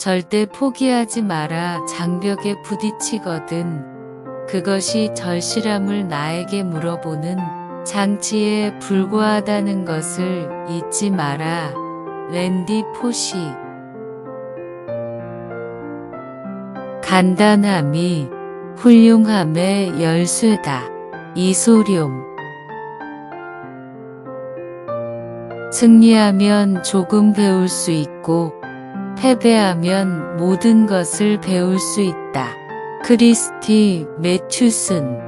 절대 포기하지 마라. 장벽에 부딪히거든 그것이 절실함을 나에게 물어보는 장치에 불과하다는 것을 잊지 마라. 랜디 포시. 간단함이 훌륭함의 열쇠다. 이소룡. 승리하면 조금 배울 수 있고 패배하면 모든 것을 배울 수 있다. 크리스티 매튜슨.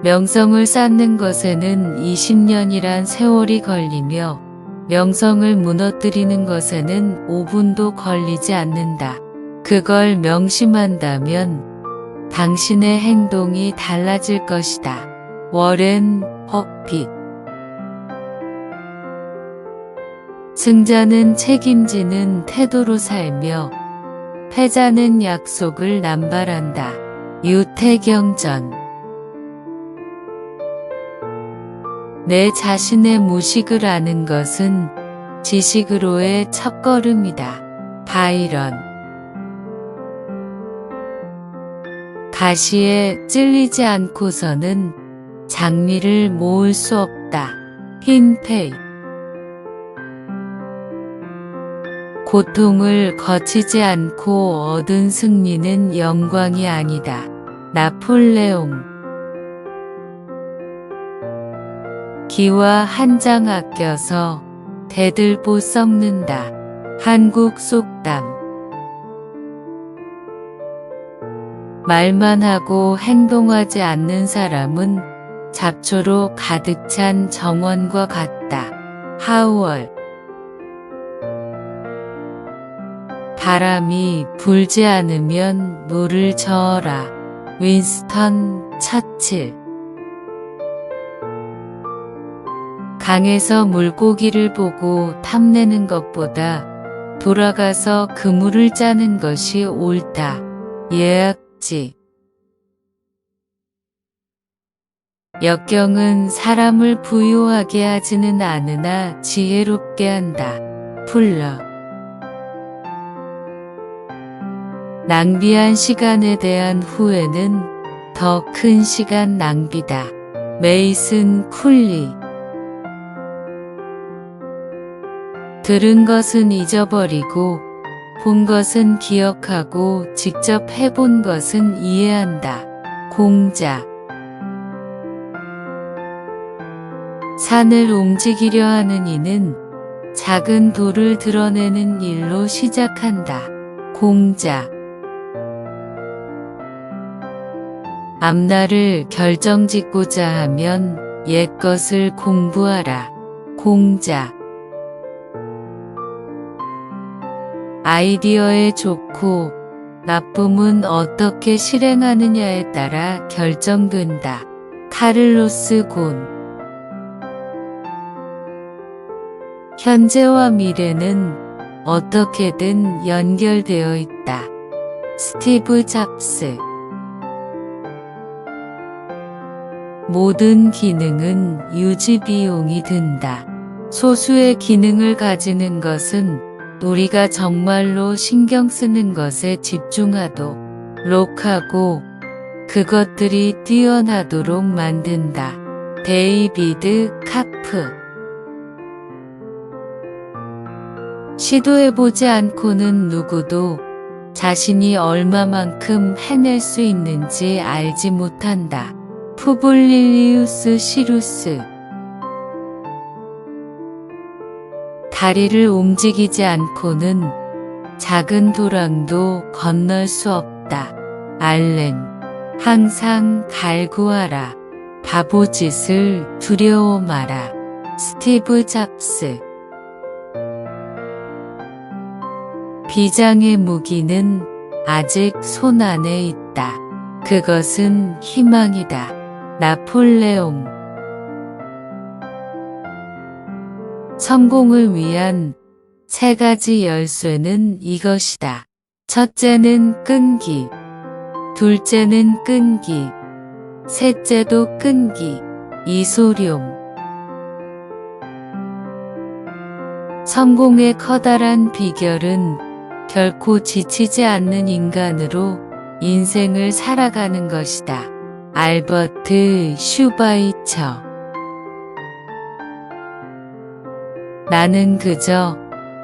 명성을 쌓는 것에는 20년이란 세월이 걸리며 명성을 무너뜨리는 것에는 5분도 걸리지 않는다. 그걸 명심한다면 당신의 행동이 달라질 것이다. 워렌 버핏. 승자는 책임지는 태도로 살며 패자는 약속을 남발한다. 유태경전. 내 자신의 무식을 아는 것은 지식으로의 첫걸음이다. 바이런. 가시에 찔리지 않고서는 장미를 모을 수 없다. 흰페이. 고통을 거치지 않고 얻은 승리는 영광이 아니다. 나폴레옹. 기와 한 장 아껴서 대들보 썩는다. 한국 속담. 말만 하고 행동하지 않는 사람은 잡초로 가득 찬 정원과 같다. 하우얼. 바람이 불지 않으면 물을 저어라. 윈스턴 처칠. 강에서 물고기를 보고 탐내는 것보다 돌아가서 그물을 짜는 것이 옳다. 예악지. 역경은 사람을 부유하게 하지는 않으나 지혜롭게 한다. 풀러. 낭비한 시간에 대한 후회는 더 큰 시간 낭비다. 메이슨 쿨리. 들은 것은 잊어버리고 본 것은 기억하고 직접 해본 것은 이해한다. 공자. 산을 움직이려 하는 이는 작은 돌을 드러내는 일로 시작한다. 공자. 앞날을 결정짓고자 하면 옛것을 공부하라. 공자. 아이디어의 좋고 나쁨은 어떻게 실행하느냐에 따라 결정된다. 카를로스 곤. 현재와 미래는 어떻게든 연결되어 있다. 스티브 잡스. 모든 기능은 유지 비용이 든다. 소수의 기능을 가지는 것은 우리가 정말로 신경 쓰는 것에 집중하도록 하고 그것들이 뛰어나도록 만든다. 데이비드 카프. 시도해보지 않고는 누구도 자신이 얼마만큼 해낼 수 있는지 알지 못한다. 푸블리우스 시루스. 다리를 움직이지 않고는 작은 도랑도 건널 수 없다. 알렌. 항상 갈구하라. 바보짓을 두려워 마라. 스티브 잡스. 비장의 무기는 아직 손 안에 있다. 그것은 희망이다. 나폴레옹. 성공을 위한 3가지 열쇠는 이것이다. 첫째는 끈기, 둘째는 끈기, 셋째도 끈기. 이소룡. 성공의 커다란 비결은 결코 지치지 않는 인간으로 인생을 살아가는 것이다. 알버트 슈바이처. 나는 그저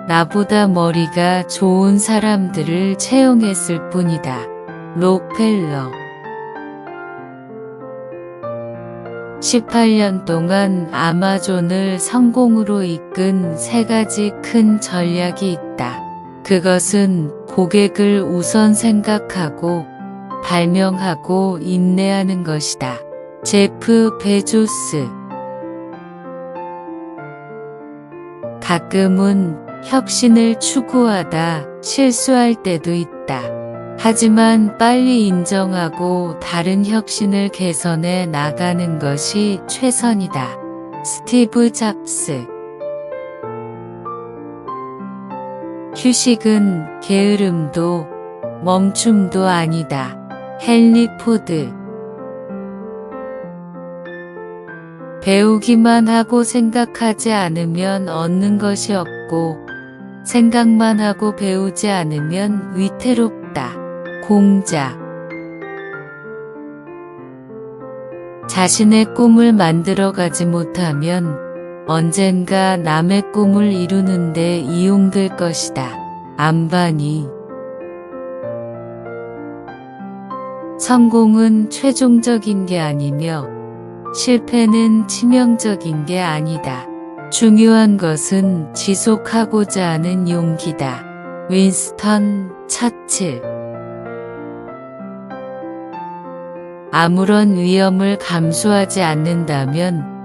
나보다 머리가 좋은 사람들을 채용했을 뿐이다. 록펠러. 18년 동안 아마존을 성공으로 이끈 3가지 큰 전략이 있다. 그것은 고객을 우선 생각하고 발명하고 인내하는 것이다. 제프 베조스. 가끔은 혁신을 추구하다 실수할 때도 있다. 하지만 빨리 인정하고 다른 혁신을 개선해 나가는 것이 최선이다. 스티브 잡스. 휴식은 게으름도 멈춤도 아니다. 헨리 포드. 배우기만 하고 생각하지 않으면 얻는 것이 없고 생각만 하고 배우지 않으면 위태롭다. 공자. 자신의 꿈을 만들어가지 못하면 언젠가 남의 꿈을 이루는데 이용될 것이다. 안바니. 성공은 최종적인 게 아니며 실패는 치명적인 게 아니다. 중요한 것은 지속하고자 하는 용기다. 윈스턴 처칠. 아무런 위험을 감수하지 않는다면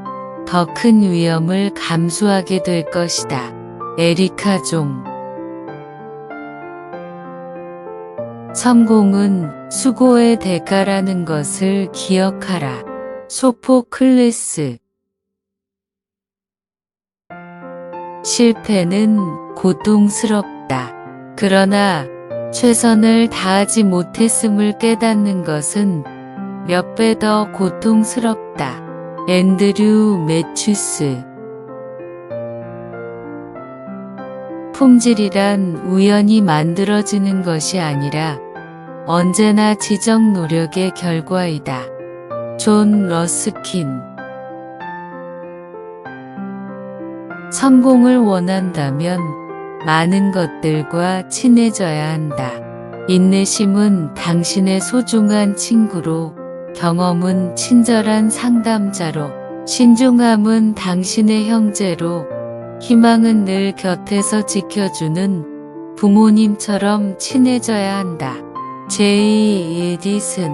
더 큰 위험을 감수하게 될 것이다. 에리카 종. 성공은 수고의 대가라는 것을 기억하라. 소포클레스. 실패는 고통스럽다. 그러나 최선을 다하지 못했음을 깨닫는 것은 몇 배 더 고통스럽다. 앤드류 매튜스. 품질이란 우연히 만들어지는 것이 아니라 언제나 지적 노력의 결과이다. 존 러스킨. 성공을 원한다면 많은 것들과 친해져야 한다. 인내심은 당신의 소중한 친구로, 경험은 친절한 상담자로, 신중함은 당신의 형제로, 희망은 늘 곁에서 지켜주는 부모님처럼 친해져야 한다. 제이 에디슨.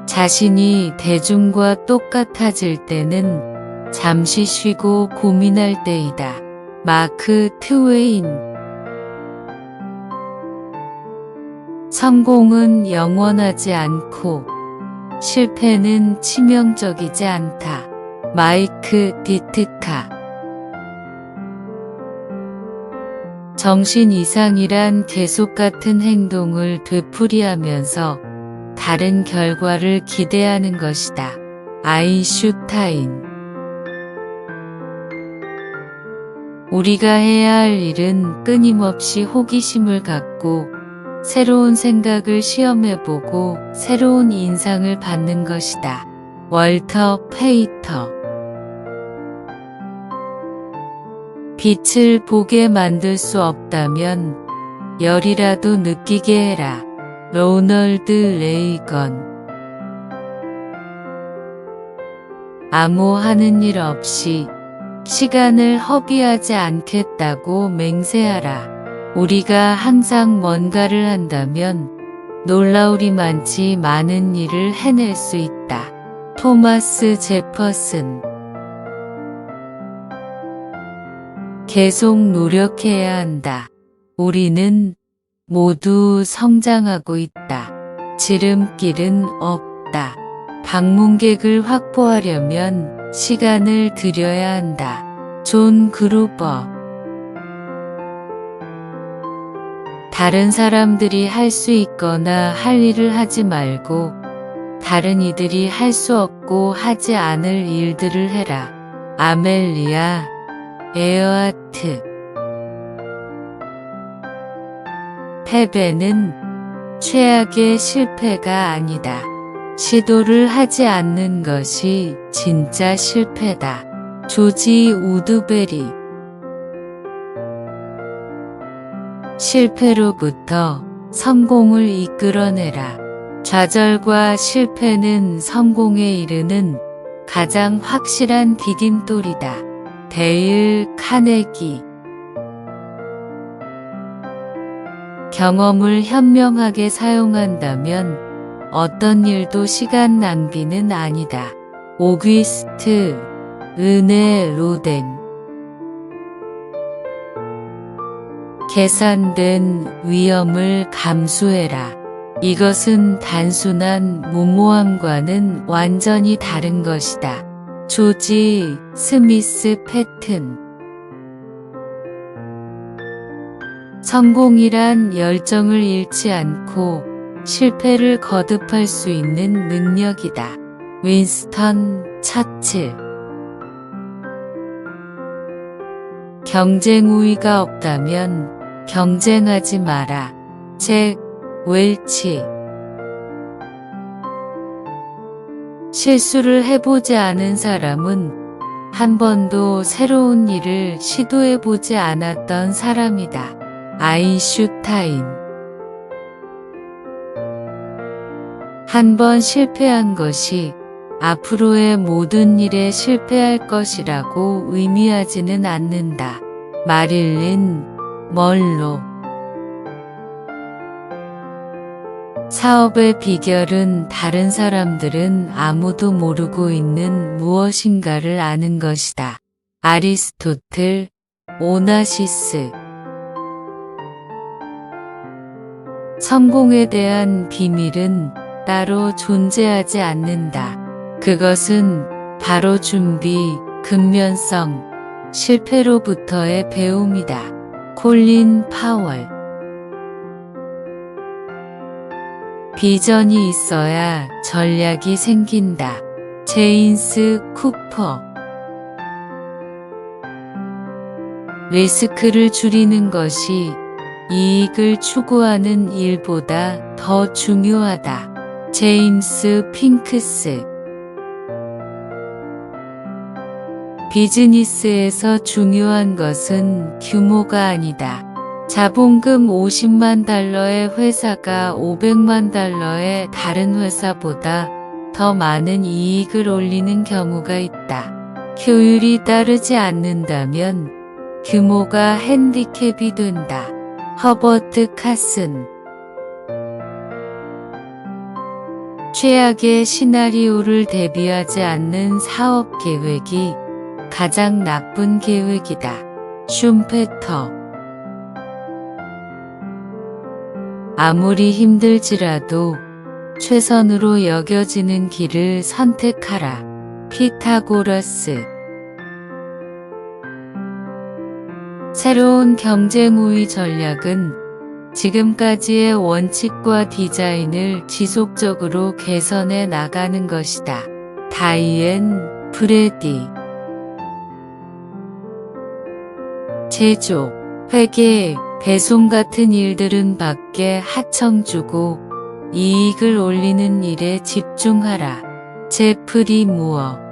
자신이 대중과 똑같아질 때는 잠시 쉬고 고민할 때이다. 마크 트웨인. 성공은 영원하지 않고 실패는 치명적이지 않다. 마이크 디트카. 정신 이상이란 계속 같은 행동을 되풀이하면서 다른 결과를 기대하는 것이다. 아인슈타인. 우리가 해야 할 일은 끊임없이 호기심을 갖고 새로운 생각을 시험해보고 새로운 인상을 받는 것이다. 월터 페이터. 빛을 보게 만들 수 없다면 열이라도 느끼게 해라. 로널드 레이건. 아무 하는 일 없이 시간을 허비하지 않겠다고 맹세하라. 우리가 항상 뭔가를 한다면 놀라우리만치 많은 일을 해낼 수 있다. 토마스 제퍼슨. 계속 노력해야 한다. 우리는 모두 성장하고 있다. 지름길은 없다. 방문객을 확보하려면 시간을 들여야 한다. 존 그루버. 다른 사람들이 할 수 있거나 할 일을 하지 말고 다른 이들이 할 수 없고 하지 않을 일들을 해라. 아멜리아 에어하트. 패배는 최악의 실패가 아니다. 시도를 하지 않는 것이 진짜 실패다. 조지 우드베리. 실패로부터 성공을 이끌어내라. 좌절과 실패는 성공에 이르는 가장 확실한 디딤돌이다. 데일 카네기. 경험을 현명하게 사용한다면 어떤 일도 시간 낭비는 아니다. 오귀스트 르네 로댕. 계산된 위험을 감수해라. 이것은 단순한 무모함과는 완전히 다른 것이다. 조지 스미스 패튼. 성공이란 열정을 잃지 않고 실패를 거듭할 수 있는 능력이다. 윈스턴 처칠. 경쟁 우위가 없다면 경쟁하지 마라. 잭 웰치. 실수를 해보지 않은 사람은 한 번도 새로운 일을 시도해보지 않았던 사람이다. 아인슈타인. 한 번 실패한 것이 앞으로의 모든 일에 실패할 것이라고 의미하지는 않는다. 마릴린 먼로. 사업의 비결은 다른 사람들은 아무도 모르고 있는 무엇인가를 아는 것이다. 아리스토텔 오나시스. 성공에 대한 비밀은 따로 존재하지 않는다. 그것은 바로 준비, 근면성, 실패로부터의 배움이다. 콜린 파월. 비전이 있어야 전략이 생긴다. 제임스 쿠퍼. 리스크를 줄이는 것이 이익을 추구하는 일보다 더 중요하다. 제임스 핑크스. 비즈니스에서 중요한 것은 규모가 아니다. 자본금 50만 달러의 회사가 500만 달러의 다른 회사보다 더 많은 이익을 올리는 경우가 있다. 효율이 따르지 않는다면 규모가 핸디캡이 된다. 허버트 카슨. 최악의 시나리오를 대비하지 않는 사업 계획이 가장 나쁜 계획이다. 슌페터. 아무리 힘들지라도 최선으로 여겨지는 길을 선택하라. 피타고라스. 새로운 경쟁 우위 전략은 지금까지의 원칙과 디자인을 지속적으로 개선해 나가는 것이다. 다이앤 브래디. 제조, 회계, 배송 같은 일들은 밖에 하청 주고 이익을 올리는 일에 집중하라. 제프리 무어.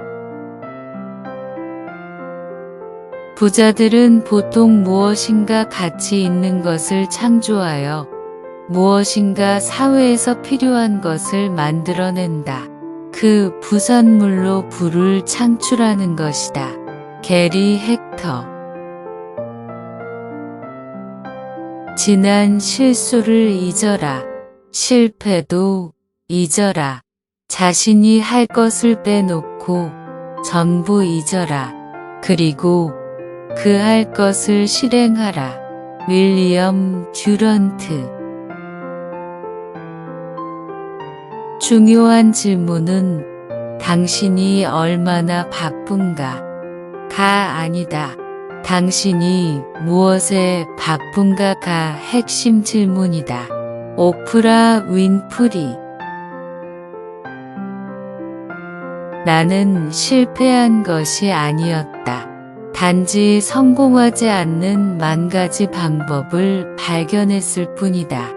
부자들은 보통 무엇인가 가치 있는 것을 창조하여 무엇인가 사회에서 필요한 것을 만들어낸다. 그 부산물로 부를 창출하는 것이다. 게리 헥터. 지난 실수를 잊어라. 실패도 잊어라. 자신이 할 것을 빼놓고 전부 잊어라. 그리고 그 할 것을 실행하라. 윌리엄 듀런트. 중요한 질문은 당신이 얼마나 바쁜가? 가 아니다. 당신이 무엇에 바쁜가가 핵심 질문이다. 오프라 윈프리. 나는 실패한 것이 아니었다. 단지 성공하지 않는 만 가지 방법을 발견했을 뿐이다.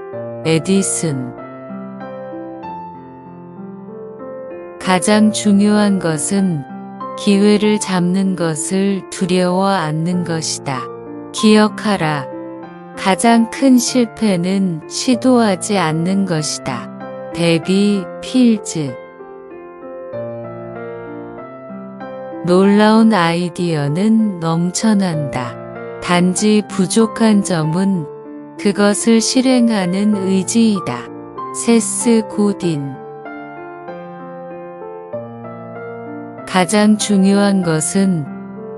에디슨. 가장 중요한 것은 기회를 잡는 것을 두려워 않는 것이다. 기억하라. 가장 큰 실패는 시도하지 않는 것이다. 데비 필즈. 놀라운 아이디어는 넘쳐난다. 단지 부족한 점은 그것을 실행하는 의지이다. 세스 고딘. 가장 중요한 것은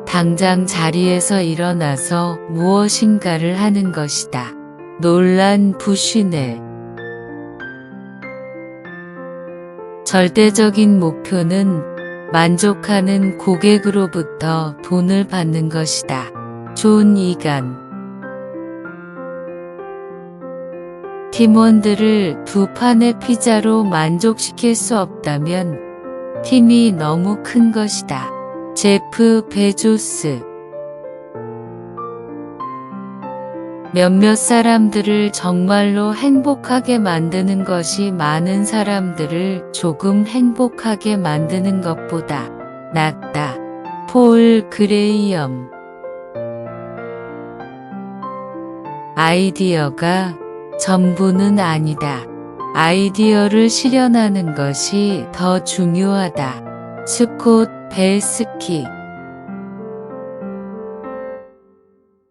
당장 자리에서 일어나서 무엇인가를 하는 것이다. 놀란 부슈넬. 절대적인 목표는 만족하는 고객으로부터 돈을 받는 것이다. 존 이간. 팀원들을 두 판의 피자로 만족시킬 수 없다면 팀이 너무 큰 것이다. 제프 베조스. 몇몇 사람들을 정말로 행복하게 만드는 것이 많은 사람들을 조금 행복하게 만드는 것보다 낫다. 폴 그레이엄. 아이디어가 전부는 아니다. 아이디어를 실현하는 것이 더 중요하다. 스콧 벨스키.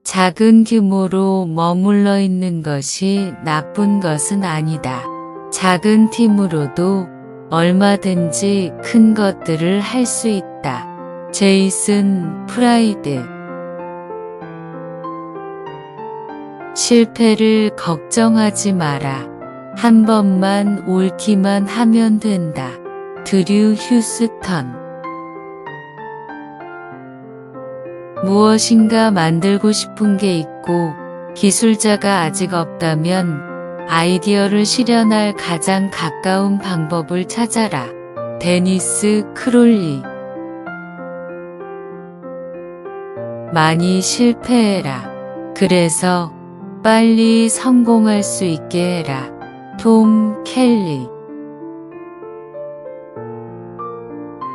작은 규모로 머물러 있는 것이 나쁜 것은 아니다. 작은 팀으로도 얼마든지 큰 것들을 할 수 있다. 제이슨 프라이드. 실패를 걱정하지 마라. 한 번만 옳기만 하면 된다. 드류 휴스턴. 무엇인가 만들고 싶은 게 있고 기술자가 아직 없다면 아이디어를 실현할 가장 가까운 방법을 찾아라. 데니스 크롤리. 많이 실패해라. 그래서 빨리 성공할 수 있게 해라. 톰 켈리.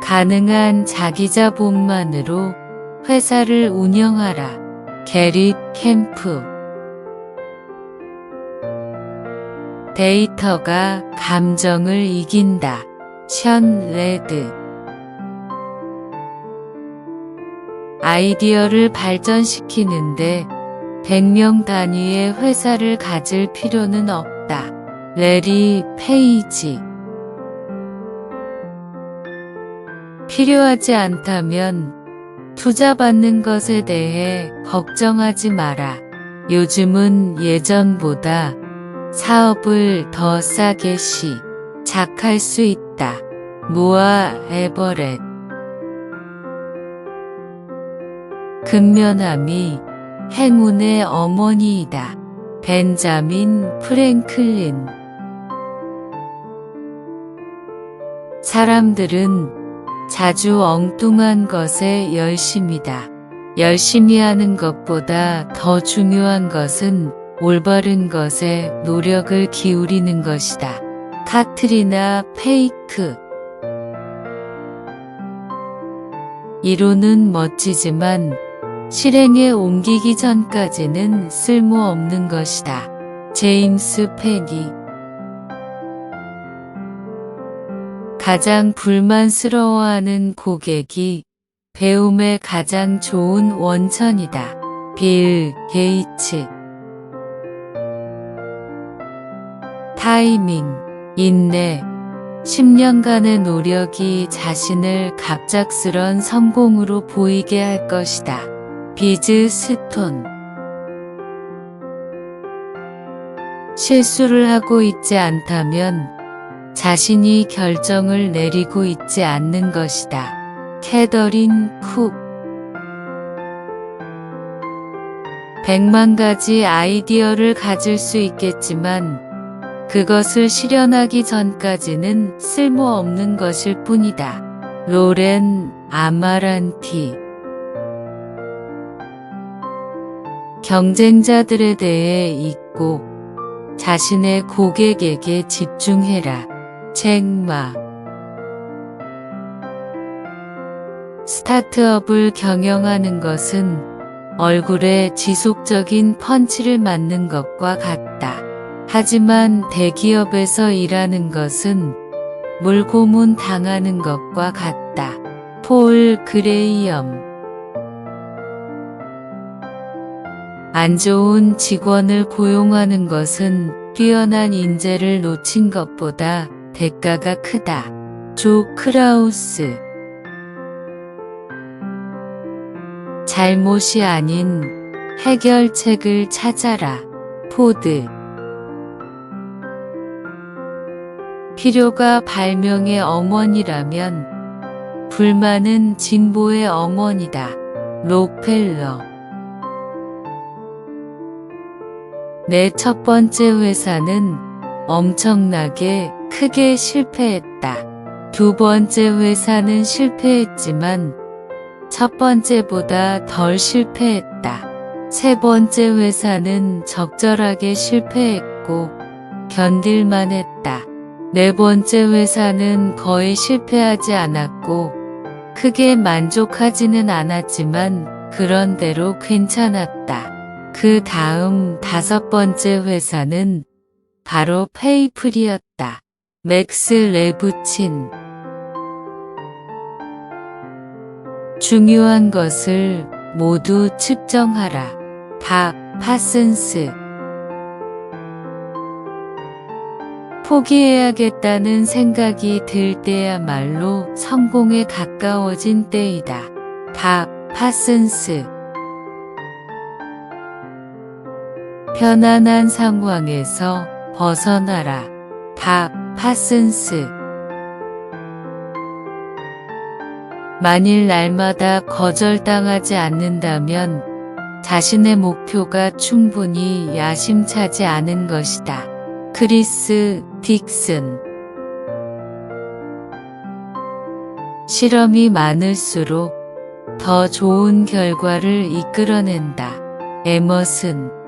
가능한 자기자본만으로 회사를 운영하라. 게릿 캠프. 데이터가 감정을 이긴다. 션 레드. 아이디어를 발전시키는데 100명 단위의 회사를 가질 필요는 없다. 레리 페이지. 필요하지 않다면 투자받는 것에 대해 걱정하지 마라. 요즘은 예전보다 사업을 더 싸게 시작할 수 있다. 모아 에버렛. 근면함이 행운의 어머니이다. 벤자민 프랭클린. 사람들은 자주 엉뚱한 것에 열심이다. 열심히 하는 것보다 더 중요한 것은 올바른 것에 노력을 기울이는 것이다. 카트리나 페이크. 이론은 멋지지만 실행에 옮기기 전까지는 쓸모없는 것이다. 제임스 페니. 가장 불만스러워하는 고객이 배움의 가장 좋은 원천이다. 빌 게이츠. 타이밍, 인내, 10년간의 노력이 자신을 갑작스런 성공으로 보이게 할 것이다. 비즈 스톤. 실수를 하고 있지 않다면 자신이 결정을 내리고 있지 않는 것이다. 캐더린 쿡. 100만 가지 아이디어를 가질 수 있겠지만 그것을 실현하기 전까지는 쓸모없는 것일 뿐이다. 로렌 아마란티. 경쟁자들에 대해 잊고 자신의 고객에게 집중해라. 잭마. 스타트업을 경영하는 것은 얼굴에 지속적인 펀치를 맞는 것과 같다. 하지만 대기업에서 일하는 것은 물고문 당하는 것과 같다. 폴 그레이엄. 안 좋은 직원을 고용하는 것은 뛰어난 인재를 놓친 것보다 대가가 크다. 조 크라우스. 잘못이 아닌 해결책을 찾아라. 포드. 필요가 발명의 어머니라면 불만은 진보의 어머니다. 록펠러. 내 첫 번째 회사는 엄청나게 크게 실패했다. 두 번째 회사는 실패했지만 첫 번째보다 덜 실패했다. 세 번째 회사는 적절하게 실패했고 견딜만 했다. 네 번째 회사는 거의 실패하지 않았고 크게 만족하지는 않았지만 그런대로 괜찮았다. 그 다음 다섯 번째 회사는 바로 페이플이었다. 맥스 레부친. 중요한 것을 모두 측정하라. 박 파슨스. 포기해야겠다는 생각이 들 때야말로 성공에 가까워진 때이다. 박 파슨스. 편안한 상황에서 벗어나라. 박 파슨스. 만일 날마다 거절당하지 않는다면 자신의 목표가 충분히 야심차지 않은 것이다. 크리스 딕슨. 실험이 많을수록 더 좋은 결과를 이끌어낸다. 에머슨.